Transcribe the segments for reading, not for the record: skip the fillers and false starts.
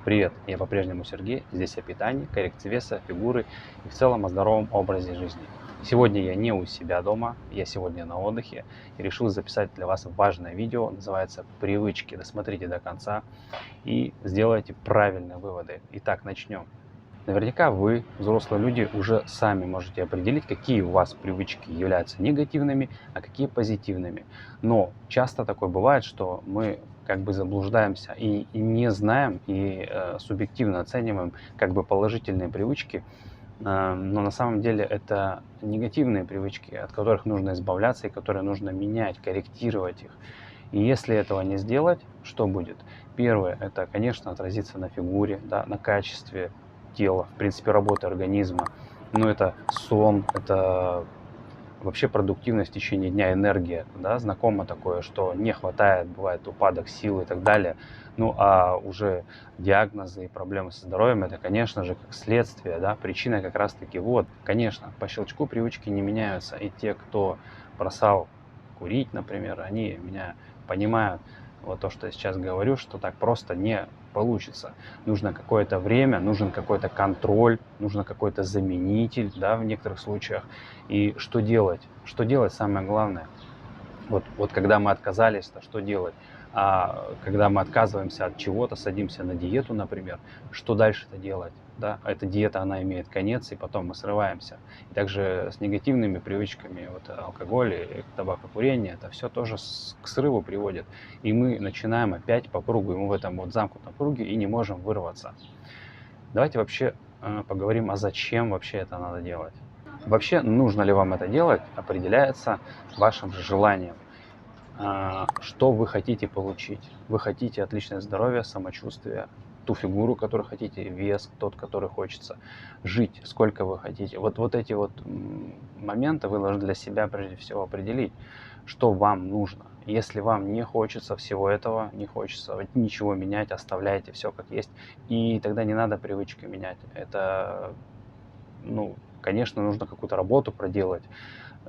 Привет, я по-прежнему Сергей, здесь о питании, коррекции веса, фигуры и в целом о здоровом образе жизни. Сегодня я не у себя дома, я сегодня на отдыхе и решил записать для вас важное видео, называется «Привычки». Досмотрите до конца и сделайте правильные выводы. Итак, начнем. Наверняка вы, взрослые люди, уже сами можете определить, какие у вас привычки являются негативными, а какие позитивными. Но часто такое бывает, что мы как бы заблуждаемся и не знаем, и субъективно оцениваем как бы положительные привычки, но на самом деле это негативные привычки, от которых нужно избавляться и которые нужно менять, корректировать их. И если этого не сделать, что будет? Первое, это, конечно, отразится на фигуре, да, на качестве тела, в принципе, работы организма. Но это сон, это вообще продуктивность в течение дня, энергия, да, знакомо такое, что не хватает, бывает упадок сил и так далее. Ну, а уже диагнозы и проблемы со здоровьем, это, конечно же, как следствие, да, причина как раз-таки вот, конечно, по щелчку привычки не меняются, и те, кто бросал курить, например, они меня понимают, вот то, что я сейчас говорю, что так просто не получится. Нужно какое-то время, нужен какой-то контроль, нужно какой-то заменитель, да, в некоторых случаях. И что делать? Что делать самое главное? Вот когда мы отказались, то что делать? Когда мы отказываемся от чего-то, садимся на диету, например, что дальше-то делать? Да? Эта диета, она имеет конец, и потом мы срываемся. И также с негативными привычками, вот алкоголь, и табакокурение, это все тоже к срыву приводит. И мы начинаем опять по кругу, и мы в этом вот замкнутом круге и не можем вырваться. Давайте вообще поговорим, а зачем вообще это надо делать. Вообще, нужно ли вам это делать, определяется вашим же желанием. Что вы хотите получить? Вы хотите отличное здоровье, самочувствие, ту фигуру, которую хотите, вес тот, который хочется, жить, сколько вы хотите. Вот эти вот моменты вы должны для себя прежде всего определить, что вам нужно. Если вам не хочется всего этого, не хочется ничего менять, оставляйте все как есть, и тогда не надо привычки менять. Это, ну, конечно, нужно какую-то работу проделать.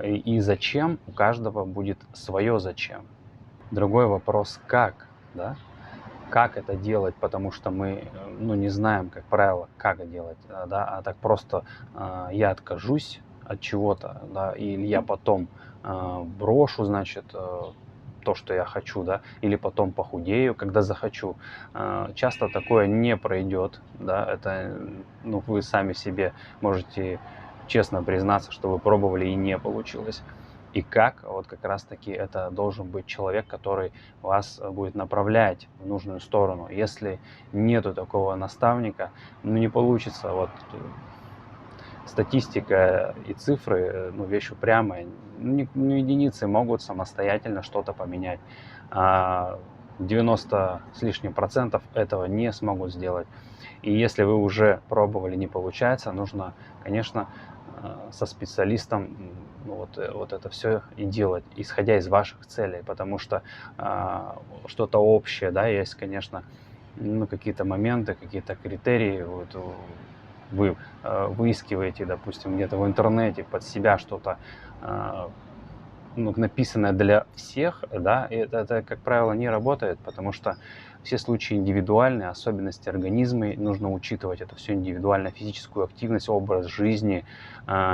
И зачем, у каждого будет свое зачем. Другой вопрос, как, да? Как это делать, потому что мы, ну, не знаем, как правило, как это делать, да, а так просто я откажусь от чего-то, да, или я потом брошу, значит, то, что я хочу, да, или потом похудею, когда захочу. Часто такое не пройдет, да, это, ну, вы сами себе можете честно признаться, что вы пробовали и не получилось. И как, вот как раз-таки это должен быть человек, который вас будет направлять в нужную сторону. Если нету такого наставника, ну не получится. Вот статистика и цифры, ну вещь упрямая. Ну, единицы могут самостоятельно что-то поменять. А 90 с лишним процентов этого не смогут сделать. И если вы уже пробовали, не получается, нужно, конечно, со специалистом ну, вот это все и делать, исходя из ваших целей, потому что что-то общее, да, есть, конечно, ну, какие-то моменты, какие-то критерии, вот, вы выискиваете, допустим, где-то в интернете под себя что-то, э, ну, написанное для всех, да, и это, как правило, не работает, потому что все случаи индивидуальные, особенности организма, и нужно учитывать это все индивидуально, физическую активность, образ жизни,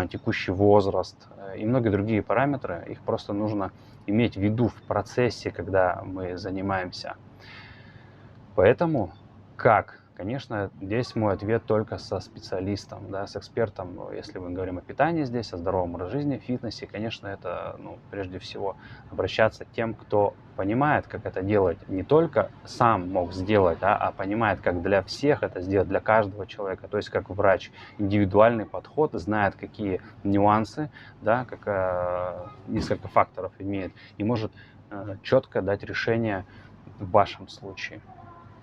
текущий возраст и многие другие параметры. Их просто нужно иметь в виду в процессе, когда мы занимаемся. Поэтому как? Конечно, здесь мой ответ только со специалистом, да, с экспертом. Если мы говорим о питании здесь, о здоровом образе жизни, фитнесе, конечно, это, ну, прежде всего обращаться к тем, кто понимает, как это делать. Не только сам мог сделать, да, а понимает, как для всех это сделать, для каждого человека. То есть как врач, индивидуальный подход, знает, какие нюансы, да, как несколько факторов имеет, и может четко дать решение в вашем случае.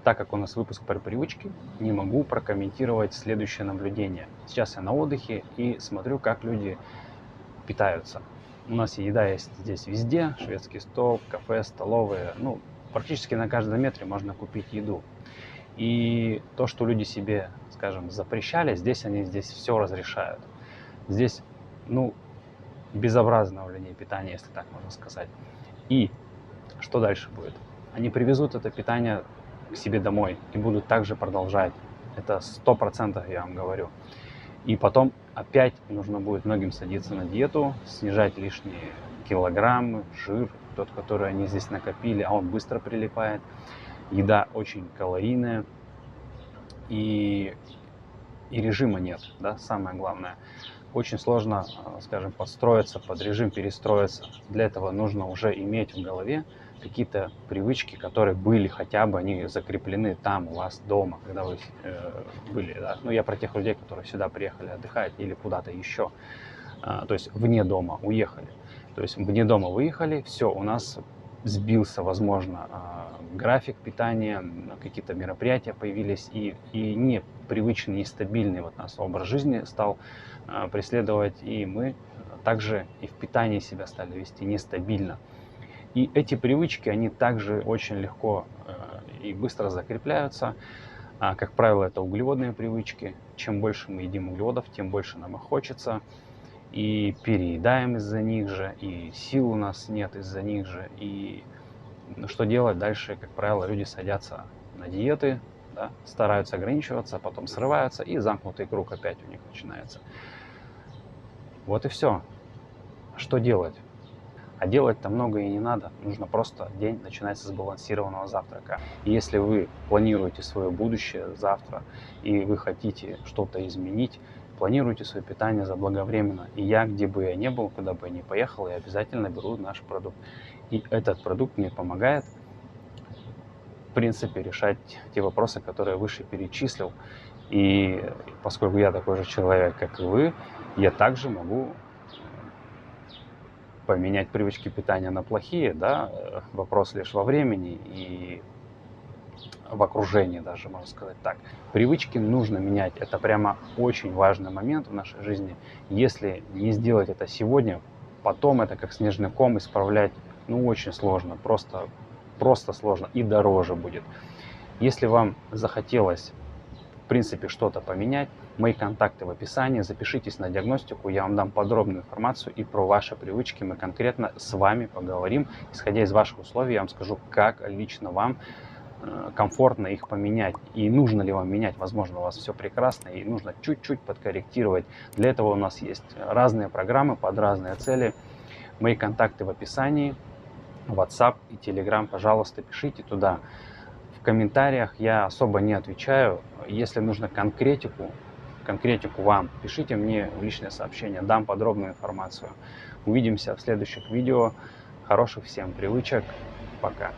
Так как у нас выпуск про привычки, не могу прокомментировать следующее наблюдение. Сейчас я на отдыхе и смотрю, как люди питаются. У нас еда есть здесь везде, шведский стол, кафе, столовые. Ну, практически на каждом метре можно купить еду. И то, что люди себе, скажем, запрещали, здесь они здесь все разрешают. Здесь, ну, безобразное линии питания, если так можно сказать. И что дальше будет? Они привезут это питание к себе домой и будут также продолжать. Это 100% я вам говорю. И потом опять нужно будет многим садиться на диету, снижать лишние килограммы, жир, тот, который они здесь накопили, а он быстро прилипает. Еда очень калорийная и режима нет, да, самое главное. Очень сложно, скажем, подстроиться под режим, перестроиться. Для этого нужно уже иметь в голове какие-то привычки, которые были хотя бы, они закреплены там у вас дома, когда вы были. Да? Ну, я про тех людей, которые сюда приехали отдыхать или куда-то еще. То есть вне дома уехали. То есть вне дома выехали, все, у нас сбился, возможно, график питания, какие-то мероприятия появились, и непривычный, нестабильный вот нас образ жизни стал преследовать, и мы также и в питании себя стали вести нестабильно. И эти привычки, они также очень легко и быстро закрепляются. Как правило, это углеводные привычки. Чем больше мы едим углеводов, тем больше нам их хочется. И переедаем из-за них же, и сил у нас нет из-за них же. И что делать дальше? Как правило, люди садятся на диеты, да, стараются ограничиваться, потом срываются, и замкнутый круг опять у них начинается. Вот и все. Что делать? А делать-то много и не надо. Нужно просто день начинать с сбалансированного завтрака. И если вы планируете свое будущее завтра, и вы хотите что-то изменить, планируйте свое питание заблаговременно. И я, где бы я ни был, куда бы я ни поехал, я обязательно беру наш продукт. И этот продукт мне помогает, в принципе, решать те вопросы, которые я выше перечислил. И поскольку я такой же человек, как и вы, я также могу поменять привычки питания на плохие, да, вопрос лишь во времени и в окружении даже, можно сказать так. Привычки нужно менять, это прямо очень важный момент в нашей жизни. Если не сделать это сегодня, потом это как снежный ком исправлять, ну, очень сложно, просто сложно и дороже будет. Если вам захотелось, в принципе, что-то поменять, мои контакты в описании, запишитесь на диагностику, я вам дам подробную информацию и про ваши привычки мы конкретно с вами поговорим. Исходя из ваших условий, я вам скажу, как лично вам комфортно их поменять и нужно ли вам менять. Возможно, у вас все прекрасно и нужно чуть-чуть подкорректировать. Для этого у нас есть разные программы под разные цели. Мои контакты в описании, WhatsApp и Telegram, пожалуйста, пишите туда. В комментариях я особо не отвечаю. Если нужно конкретику вам, пишите мне в личное сообщение, дам подробную информацию. Увидимся в следующих видео. Хороших всем привычек. Пока.